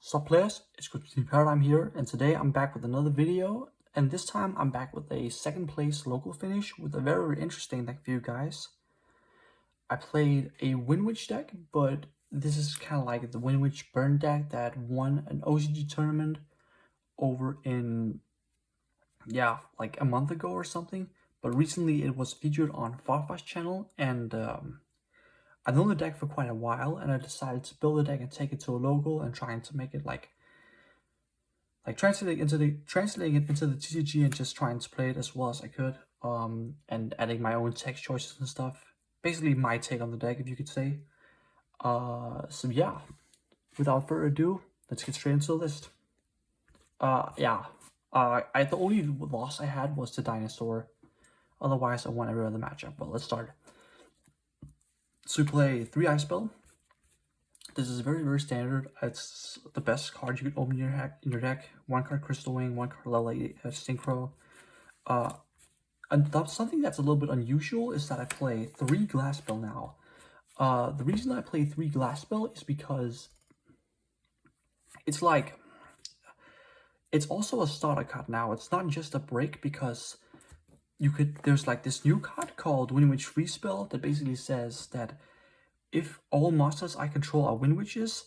Sup Players, it's good to see Paradigm here, and today I'm back with another video, and this time I'm back with a second place local finish with a very interesting deck for you guys. I played a Windwitch deck, but this is kind of like the Windwitch burn deck that won an OCG tournament over in, like a month ago or something, but recently it was featured on Farfetch's channel, and I've known the deck for quite a while, and I decided to build the deck and take it to a local and trying to make it like translating it into the TCG and just trying to play it as well as I could, and adding my own text choices and stuff. Basically my take on the deck, if you could say. So yeah, without further ado, let's get straight into the list. The only loss I had was to Dinosaur. Otherwise, I won every other matchup. Well, let's start. So we play 3 Ice Spell. This is very, very standard. It's the best card you could open in your deck. 1 card Crystal Wing, 1 card level 8 Synchro. And something that's a little bit unusual is that I play 3 Glass Spell now. The reason I play 3 Glass Spell is because it's also a starter card now. It's not just a break, because there's like this new card called Windwitch Free Spell that basically says that if all monsters I control are Windwitches,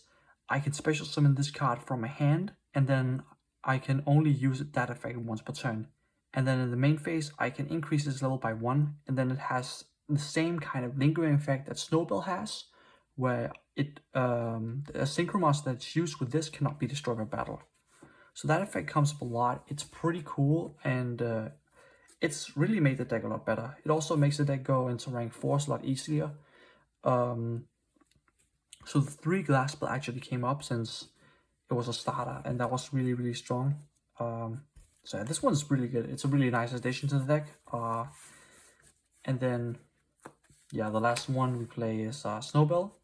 I can special summon this card from my hand, and then I can only use that effect once per turn. And then in the main phase, I can increase its level by 1, and then it has the same kind of lingering effect that Snowbell has, where a synchro monster that's used with this cannot be destroyed by battle. So that effect comes up a lot. It's pretty cool, and it's really made the deck a lot better. It also makes the deck go into rank 4 a lot easier. So the 3 Glass Spell actually came up since it was a starter, and that was really, really strong. So this one's really good. It's a really nice addition to the deck. And then, the last one we play is Snowbell.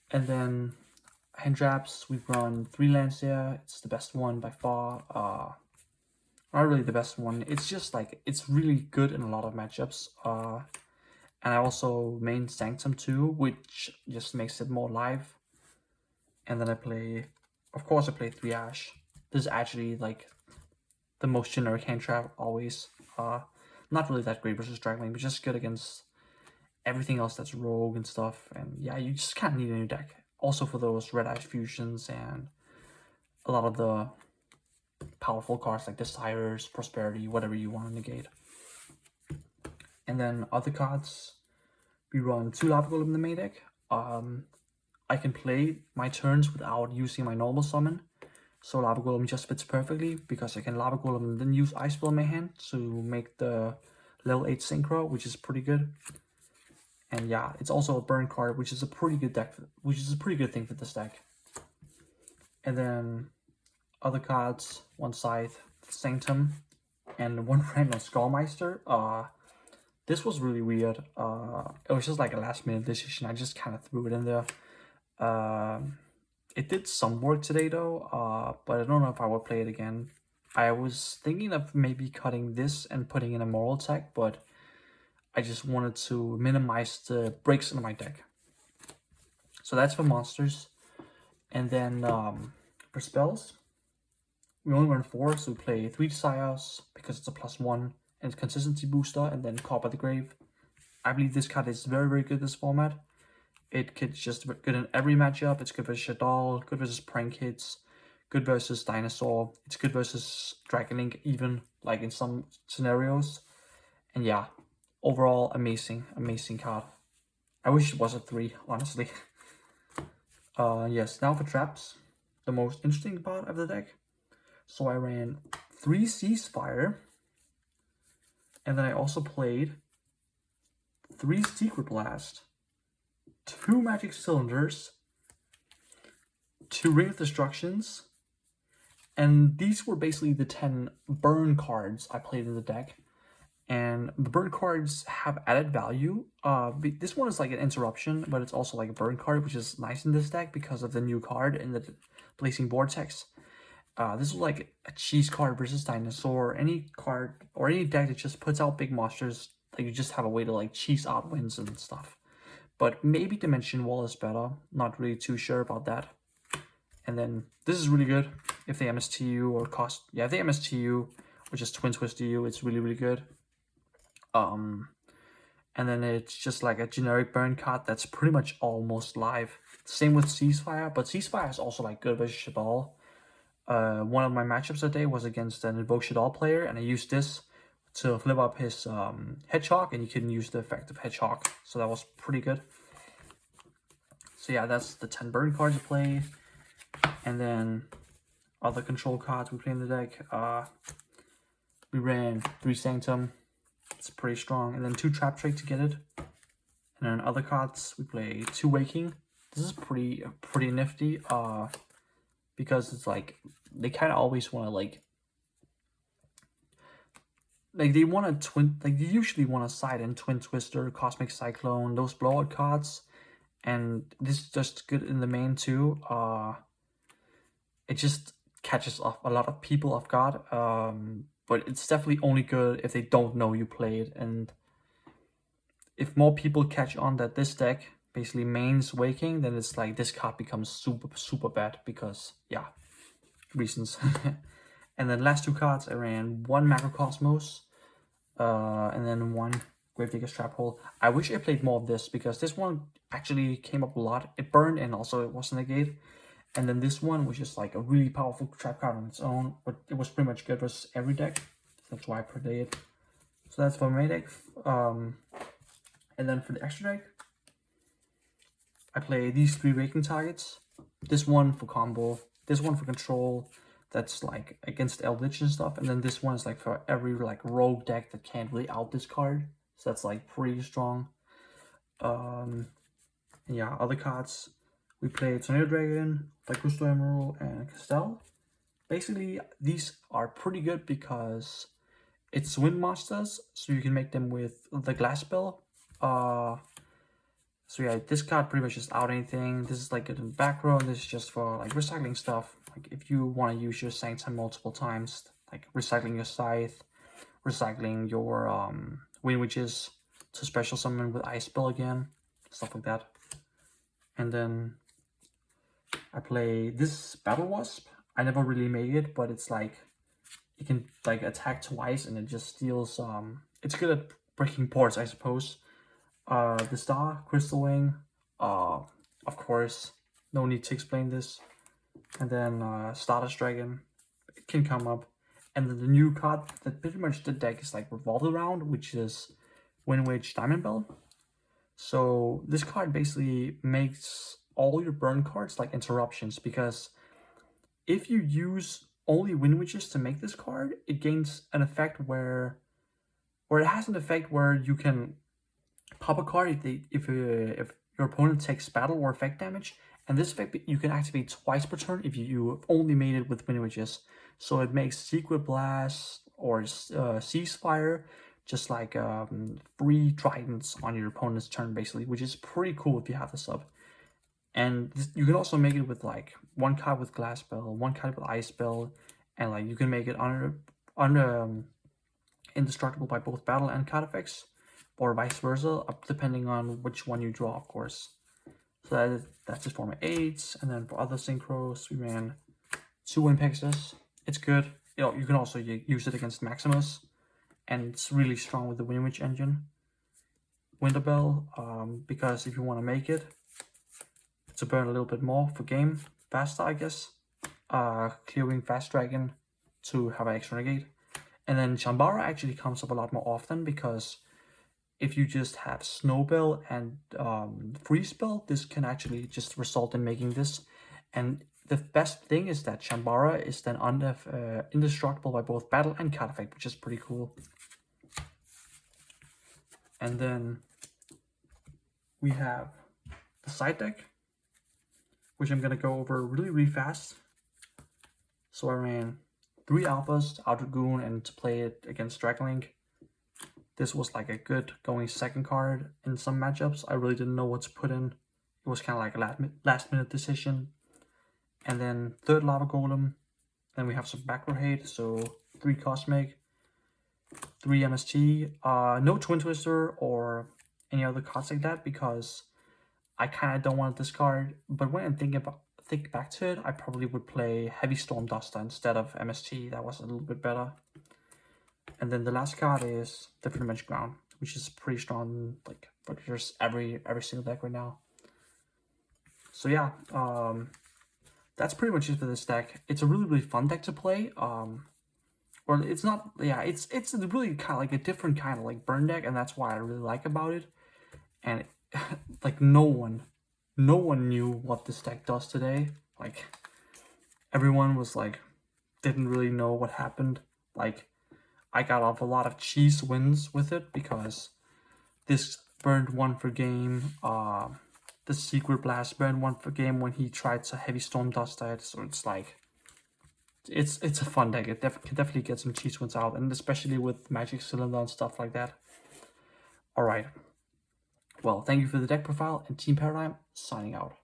And then hand traps, we run 3 lands here. It's the best one by far. Not really the best one. It's just like, it's really good in a lot of matchups. And I also main Sanctum too, which just makes it more live. And then I play 3 Ash. This is actually like the most generic hand trap always. Not really that great versus Dragling, but just good against everything else that's rogue and stuff. And yeah, you just kind of need a new deck. Also for those red Ash fusions and a lot of the powerful cards like Desires, Prosperity, whatever you want to negate. And then other cards, we run 2 Lava Golem in the main deck. I can play my turns without using my normal summon, so Lava Golem just fits perfectly, because I can Lava Golem and then use Ice Spell in my hand to make the level 8 Synchro, which is pretty good. And yeah, it's also a burn card, which is a pretty good thing for this deck. And then other cards, 1 Scythe, Sanctum, and 1 random Skullmeister. This was really weird. It was just like a last minute decision. I just kind of threw it in there. It did some work today though, but I don't know if I would play it again. I was thinking of maybe cutting this and putting in a moral attack, but I just wanted to minimize the breaks in my deck. So that's for monsters. And then for spells, we only run 4, so we play 3 Desires because it's a +1 and it's consistency booster, and then Copper the Grave. I believe this card is very, very good this format. It could just good in every matchup. It's good versus Shaddoll, good versus Prank Hits, good versus Dinosaur. It's good versus Dragon Link, even like in some scenarios. And yeah, overall amazing card. I wish it was a 3, honestly. Yes, now for traps, the most interesting part of the deck. So I ran 3 Ceasefire, and then I also played 3 Secret Blast, 2 Magic Cylinders, 2 Ring of Destructions, and these were basically the 10 burn cards I played in the deck. And the burn cards have added value. This one is like an interruption, but it's also like a burn card, which is nice in this deck because of the new card in the Blazing Vortex. This is like a cheese card versus Dinosaur. Any card or any deck that just puts out big monsters, like you just have a way to like cheese out wins and stuff. But maybe Dimension Wall is better. Not really too sure about that. And then this is really good if they MST you or cost, yeah, if they MST you or just Twin Twist you, it's really, really good. And then it's just like a generic burn card that's pretty much almost live. Same with Ceasefire, but Ceasefire is also like good versus Shadal. One of my matchups today was against an Invoke Shadal player, and I used this to flip up his Hedgehog, and you can use the effect of Hedgehog, so that was pretty good. So yeah, that's the 10 burn cards I played. And then other control cards we play in the deck. We ran 3 Sanctum. It's pretty strong. And then 2 Trap Trick to get it. And then other cards, we play 2 Waking. This is pretty nifty. Because it's like, they kind of always want to like they want to they usually want to side in Twin Twister, Cosmic Cyclone, those blowout cards. And this is just good in the main too. It just catches off a lot of people off guard. But it's definitely only good if they don't know you played. And if more people catch on that this deck basically mains Waking, then it's like this card becomes super bad because, yeah, reasons. And then last 2 cards, I ran 1 Macrocosmos, and then 1 Gravedigger's Trap Hole. I wish I played more of this because this one actually came up a lot. It burned and also it wasn't a gate. And then this one was just like a really powerful trap card on its own, but it was pretty much good versus every deck. That's why I played it. So that's for my deck. And then for the extra deck, I play these 3 Waking targets. This one for combo, this one for control, that's like against Eldritch and stuff, and then this one is like for every like rogue deck that can't really out this card. So that's like pretty strong. Yeah, other cards. We play Tornado Dragon, Gusto Emerald, and Castell. Basically, these are pretty good because it's Wind Monsters, so you can make them with the Glass Spell. So yeah, this card pretty much just out anything. This is like good in the back row, and this is just for like recycling stuff. Like if you want to use your Sanctum multiple times, like recycling your Scythe, recycling your Windwitches to special summon with Ice Spell again, stuff like that. And then I play this Battle Wasp. I never really made it, but it's like you can like attack twice and it just steals. It's good at breaking ports, I suppose. The Star, Crystal Wing, of course, no need to explain this. And then Stardust Dragon, it can come up. And then the new card that pretty much the deck is like revolved around, which is Windwitch Diamond Bell. So this card basically makes all your burn cards like interruptions, because if you use only Windwitches to make this card, it gains an effect where it has an effect where you can pop a card if your opponent takes battle or effect damage, and this effect you can activate twice per turn if you only made it with Windwitches. So it makes Secret Blast or Ceasefire just like 3 Tridents on your opponent's turn basically, which is pretty cool if you have this up. And you can also make it with like 1 card with Glass Spell, 1 card with Ice Spell, and like you can make it indestructible by both battle and card effects, or vice versa, depending on which one you draw, of course. So that's it for my 8s, and then for other synchros, we ran 2 Impexes. It's good. You can also use it against Maximus, and it's really strong with the Windwitch engine. Winterbell, because if you want to make it to burn a little bit more for game, faster, I guess. Clearing Fast Dragon to have an extra negate. And then Chambara actually comes up a lot more often, because if you just have Snowbell and Freeze Spell, this can actually just result in making this. And the best thing is that Chambara is then indestructible by both battle and card effect, which is pretty cool. And then we have the side deck, which I'm going to go over really fast. So I ran 3 Alphas, Outer Dragoon, and to play it against Dragonlink. This was like a good going second card in some matchups. I really didn't know what to put in. It was kind of like a last minute decision. And then 3rd Lava Golem. Then we have some back row hate, so 3 Cosmic, 3 MST. No Twin Twister or any other cards like that, because I kind of don't want this card. But when I'm thinking think back to it, I probably would play Heavy Storm Duster instead of MST. That was a little bit better. And then the last card is Different Dimension Ground, which is pretty strong, like for just every single deck right now. So yeah, that's pretty much it for this deck. It's a really fun deck to play. Or it's not, yeah, it's really kind of like a different kind of like burn deck, and that's why I really like about it. And like no one knew what this deck does today. Like everyone was like, didn't really know what happened. Like I got off a lot of cheese wins with it because this burned 1 for game. The Secret Blast burned 1 for game when he tried to Heavy Storm Duster it. So it's like, it's a fun deck. It can definitely get some cheese wins out, and especially with Magic Cylinder and stuff like that. All right. Well, thank you for the deck profile, and Team Paradigm signing out.